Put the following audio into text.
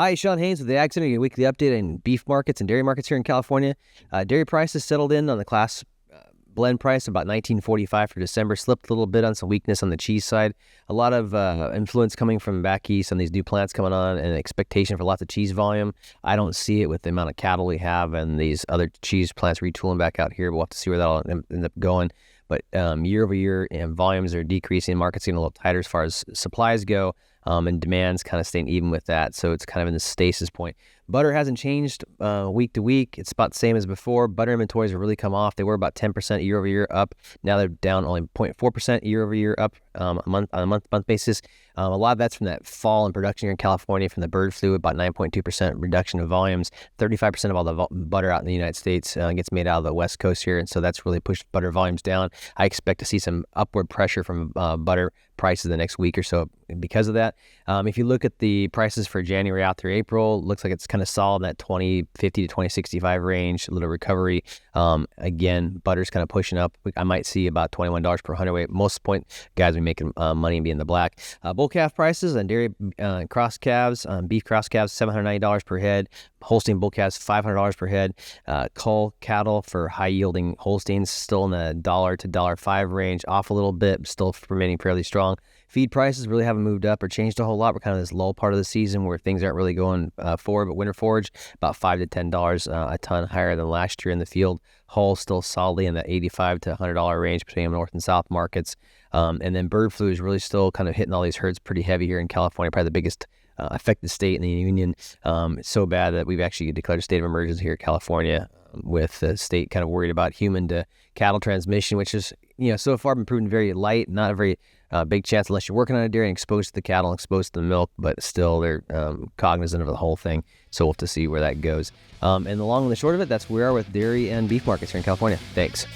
Hi, Sean Haynes with the Ag Center, your weekly update on beef markets and dairy markets here in California. Dairy prices settled in on the class blend price about $19.45 for December. Slipped a little bit on some weakness on the cheese side. A lot of influence coming from back east on these new plants coming on and expectation for lots of cheese volume. I don't see it with the amount of cattle we have and these other cheese plants retooling back out here. We'll have to see where that'll end up going. But year over year, volumes are decreasing. Market's getting a little tighter as far as supplies go. And demand's kind of staying even with that. So it's kind of in the stasis point. Butter hasn't changed week to week. It's about the same as before. Butter inventories have really come off. They were about 10% year over year up. Now they're down only 0.4% year over year up on a month-to-month basis. A lot of that's from that fall in production here in California from the bird flu, about 9.2% reduction of volumes. 35% of all the butter out in the United States gets made out of the West Coast here, and so that's really pushed butter volumes down. I expect to see some upward pressure from butter prices the next week or so because of that. If you look at the prices for January out through April, looks like it's kind of solid in that 2050 to 2065 range, a little recovery. Again, butter's kind of pushing up. I might see about $21 per hundredweight. Most point guys will be making money and be in the black. Bull calf prices on dairy cross calves, beef cross calves, $790 per head. Holstein bull calves, $500 per head. Cull cattle for high yielding Holsteins still in the $1 to $1.05 range, off a little bit, still remaining fairly strong. Feed prices really haven't moved up or changed a whole lot. We're kind of this lull part of the season where things aren't really going forward. But winter forage, about $5 to $10 a ton higher than last year in the field. Hull still solidly in the $85 to $100 range between north and south markets. And then bird flu is really still kind of hitting all these herds pretty heavy here in California, probably the biggest affected state in the union. It's so bad that we've actually declared a state of emergency here in California, with the state kind of worried about human to cattle transmission, which is, so far been proven very light, not a very big chance unless you're working on a dairy and exposed to the cattle, exposed to the milk, but still they're cognizant of the whole thing. So we'll have to see where that goes. And the long and the short of it, that's where we are with dairy and beef markets here in California. Thanks.